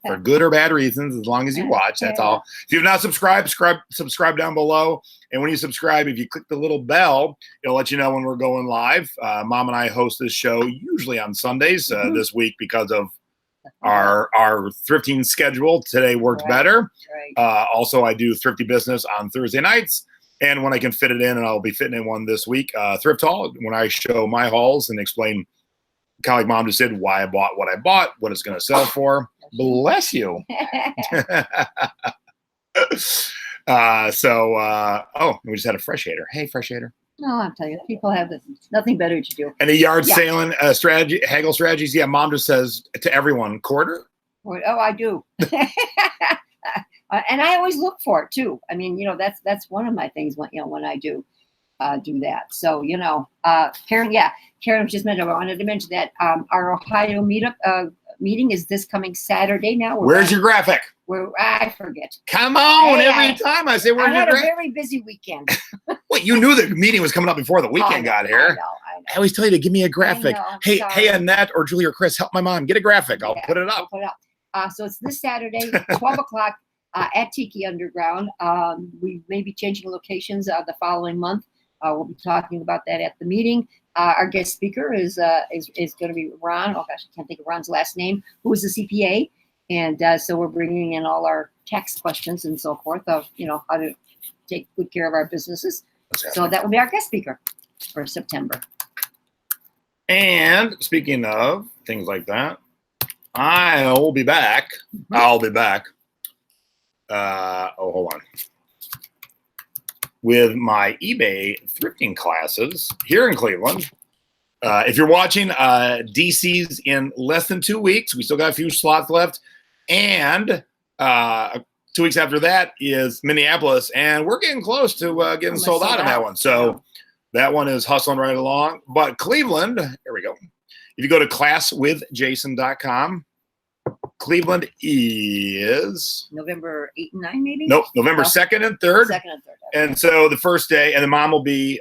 For good or bad reasons, as long as you watch, that's all. If you've not subscribed, subscribe down below. And when you subscribe, if you click the little bell, it'll let you know when we're going live. Mom and I host this show usually on Sundays. This week, because of our thrifting schedule, today worked better.
Right.
Also, I do Thrifty Business on Thursday nights. And when I can fit it in, and I'll be fitting in one this week, Thrift Haul, when I show my hauls and explain, kind of like Mom just said, why I bought, what it's going to sell for. Bless you. We just had a Fresh Hater. Hey, Fresh Hater.
No, I'm telling you, people have nothing better to do.
And the yard sailing strategy, haggle strategies. Yeah, Mom just says to everyone, quarter.
Oh, I do. And I always look for it too. I mean, that's one of my things when I do that. So, Karen just mentioned, I wanted to mention that our Ohio meetup meeting is this coming Saturday now.
Where's your graphic?
I forget.
Come on, every time I say, where's your graphic?
I had a very busy weekend.
Wait, you knew the meeting was coming up before the weekend got here.
I know.
I always tell you to give me a graphic.
Hey,
Annette or Julie or Chris, help my mom. Get a graphic. I'll put it up.
So it's this Saturday, 12 o'clock at Tiki Underground. We may be changing locations the following month. We'll be talking about that at the meeting. Our guest speaker is going to be Ron. Oh gosh, I can't think of Ron's last name. Who is a CPA, and so we're bringing in all our tax questions and so forth of how to take good care of our businesses. So that will be our guest speaker for September.
And speaking of things like that, I'll be back. Hold on. With my eBay thrifting classes here in Cleveland If you're watching, DC's in less than 2 weeks. We still got a few slots left. And 2 weeks after that is Minneapolis. And we're getting close to getting
Almost
sold out
sold
on that
out.
one. So that one is hustling right along. But Cleveland, here we go. If you go to classwithjason.com, Cleveland is
November 8 and 9, maybe?
nope, November
No.
2nd and 3rd.
2nd and 3rd.
And so the first day, and the mom will be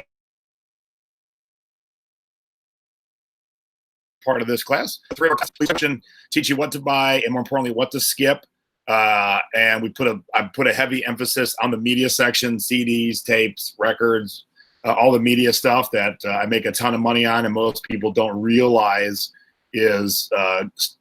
part of this class. 3 hour section teach you what to buy and more importantly what to skip. And I put a heavy emphasis on the media section, CDs, tapes, records, all the media stuff that I make a ton of money on, and most people don't realize is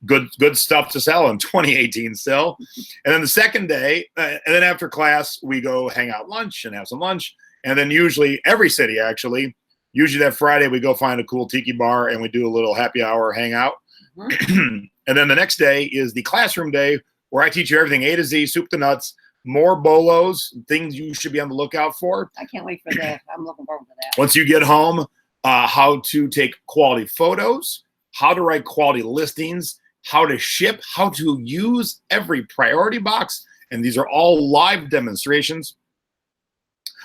good stuff to sell in 2018 still. And then the second day, and then after class, we go hang out lunch and have some lunch. And then usually every city, actually, usually that Friday, we go find a cool tiki bar and we do a little happy hour hangout.
Mm-hmm.
And then the next day is the classroom day where I teach you everything A to Z, soup to nuts, more bolos, things you should be on the lookout for.
I can't wait for that. I'm looking forward to that.
Once you get home, how to take quality photos, how to write quality listings, how to ship, how to use every priority box. And these are all live demonstrations.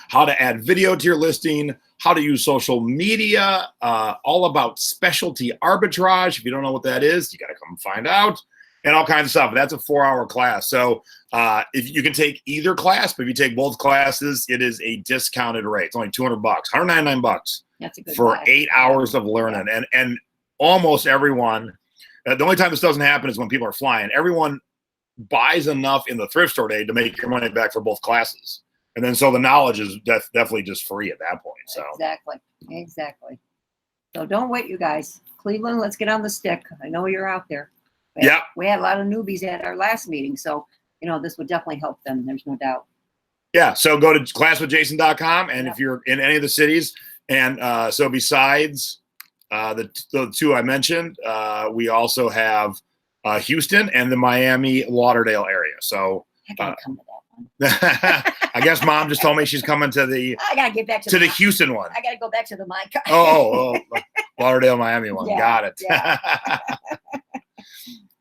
How to add video to your listing, how to use social media, all about specialty arbitrage. If you don't know what that is, you got to come find out, and all kinds of stuff. That's a 4-hour class. So if you can take either class, but if you take both classes, it is a discounted rate. It's only $200, $199
That's a good
for
buy.
8 hours of learning. And almost everyone, the only time this doesn't happen is when people are flying. Everyone buys enough in the thrift store day to make your money back for both classes. And then so the knowledge is definitely just free at that point. So
Exactly. So don't wait, you guys. Cleveland, let's get on the stick. I know you're out there.
Yeah.
We had a lot of newbies at our last meeting, so this would definitely help them. There's no doubt.
yeah, so go to classwithjason.com, and
Yeah.
if you're in any of the cities, and so besides the two I mentioned, we also have Houston and the Miami Lauderdale area. So
I gotta come to that one.
I guess Mom just told me she's coming to the
I gotta get back to
the
my-
Houston one.
I gotta go back to the Micah.
Oh, Lauderdale, Miami one.
Yeah,
Got it.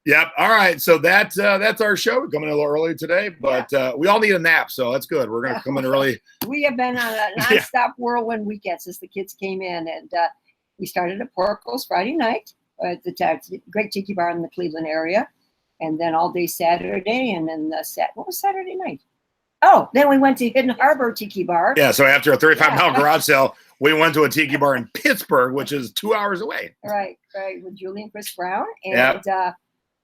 Yep. All right. So that's our show. We're coming a little early today, but we all need a nap, so that's good. We're gonna come in early.
We have been on a nonstop whirlwind weekend since the kids came in, and we started at Porco's Friday night at the great tiki bar in the Cleveland area, and then all day Saturday, and then what was Saturday night? Oh, then we went to Hidden Harbor Tiki Bar.
Yeah. So after a 35-pound garage sale, we went to a tiki bar in Pittsburgh, which is 2 hours away.
Right, with Julie and Chris Brown. And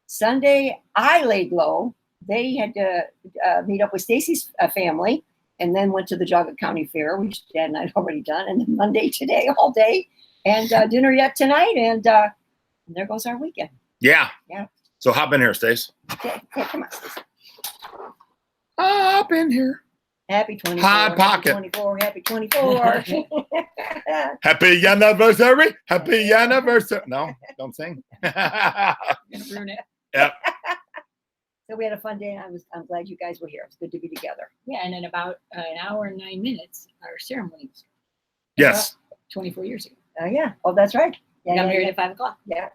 Sunday, I laid low. They had to meet up with Stacy's family, and then went to the Jogga County Fair, which Dad and I had already done. And then Monday today, all day, and dinner yet tonight. And there goes our weekend.
Yeah.
Yeah.
So hop in here, Stace.
Okay, come on, Stacy.
Hop in here.
Happy 24.
Hot pocket.
Happy 24. Happy 24.
Happy anniversary. Happy anniversary. No, don't sing.
Gonna ruin it.
Yep.
So we had a fun day, and I'm glad you guys were here. It's good to be together.
Yeah, and in about an hour and 9 minutes, our ceremony was
Yes.
24 years ago.
Yeah. Oh, that's right.
We
Yeah,
got married
yeah,
at 5 o'clock.
yeah.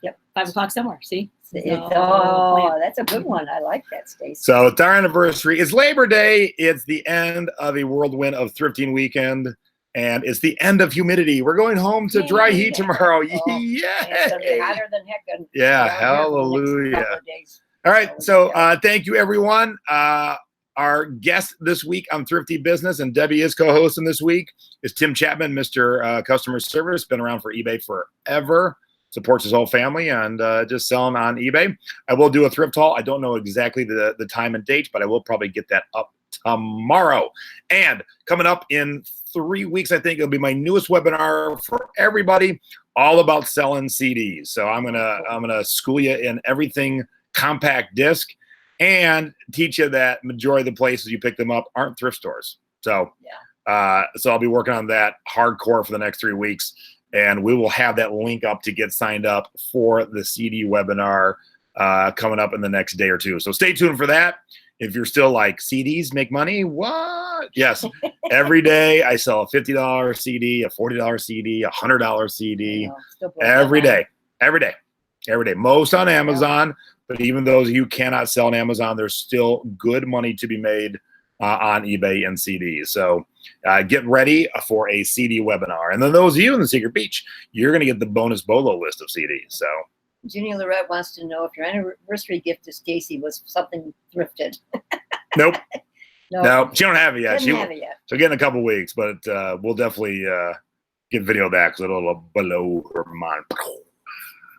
Yep.
5 o'clock somewhere. See?
Oh, that's a good one. I like that, Stacey.
So it's our anniversary. It's Labor Day. It's the end of a whirlwind of thrifting weekend. And it's the end of humidity. We're going home to dry
Yay.
heat tomorrow.
Oh, It's gonna be
Yay.
hotter than heck.
Yeah,
around here for the next
hallelujah.
couple of days.
All right. So thank you, everyone. Our guest this week on Thrifty Business, and Debbie is co-hosting this week, is Tim Chapman, Mr. Customer Service. Been around for eBay forever. Supports his whole family and just selling on eBay. I will do a thrift haul. I don't know exactly the time and date, but I will probably get that up tomorrow. And coming up in 3 weeks, I think it'll be my newest webinar for everybody, all about selling CDs. So I'm gonna school you in everything compact disc and teach you that majority of the places you pick them up aren't thrift stores. So so I'll be working on that hardcore for the next 3 weeks. And we will have that link up to get signed up for the CD webinar coming up in the next day or two. So stay tuned for that. if you're still like CDs make money, what? Yes. Every day I sell a $50 CD, a $40 CD, a $100 CD every day. Most on Amazon, but even those you cannot sell on Amazon, there's still good money to be made on eBay and CDs. So get ready for a CD webinar. And then those of you in the Secret Beach, you're going to get the bonus BOLO list of CDs. So
Ginny Lorette wants to know if your anniversary gift to Stacy was something thrifted.
Nope. No, she don't have it yet.
Didn't have it yet.
She'll get in a couple weeks, but we'll definitely get video of that because it'll blow her mind.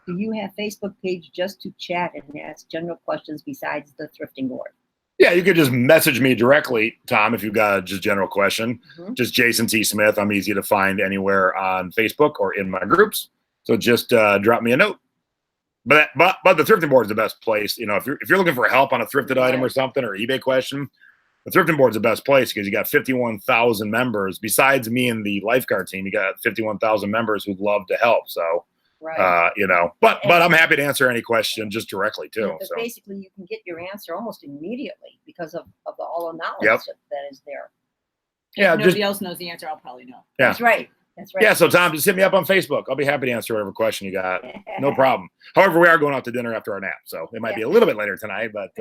Do you have Facebook page just to chat and ask general questions besides the thrifting board?
Yeah, you could just message me directly, Tom, if you've got a just general question. Just Jason T. Smith. I'm easy to find anywhere on Facebook or in my groups. So just drop me a note. But the thrifting board is the best place. You know, if you're looking for help on a thrifted item or something or eBay question, the thrifting board is the best place because you got 51,000 members. Besides me and the lifeguard team, you got 51,000 members who'd love to help. So. You know, but I'm happy to answer any question just directly too.
But
so
basically, you can get your answer almost immediately because of all the knowledge that is there.
Yeah,
if nobody else knows the answer, I'll probably know.
Yeah,
that's right. That's right.
Yeah, so Tom, just hit me up on Facebook. I'll be happy to answer whatever question you got. No problem. However, we are going out to dinner after our nap, so it might be a little bit later tonight, but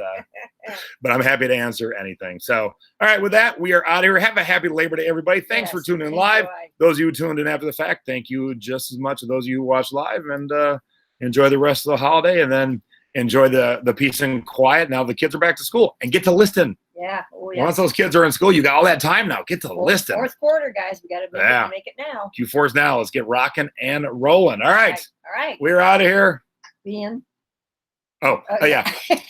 I'm happy to answer anything. So, all right, with that, we are out of here. Have a happy Labor Day, everybody. Thanks for tuning in live. Those of you who tuned in after the fact, thank you just as much as those of you who watched live, and enjoy the rest of the holiday, and then enjoy the peace and quiet. Now the kids are back to school, and get to listing.
Yeah. Oh, yeah.
Once those kids are in school, you got all that time now. Get to listing.
Fourth quarter, guys. We got to make it now.
Q4's now. Let's get rocking and rolling. All right.
All right.
We're out of here.
Being.
Oh, yeah.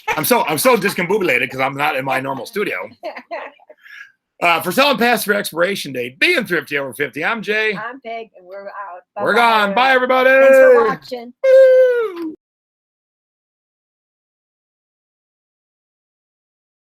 I'm so discombobulated because I'm not in my normal studio. For selling past their expiration date, being thrifty over 50. I'm Jay.
I'm Peg, and we're out.
We're gone. Bye, everybody.
Thanks for watching.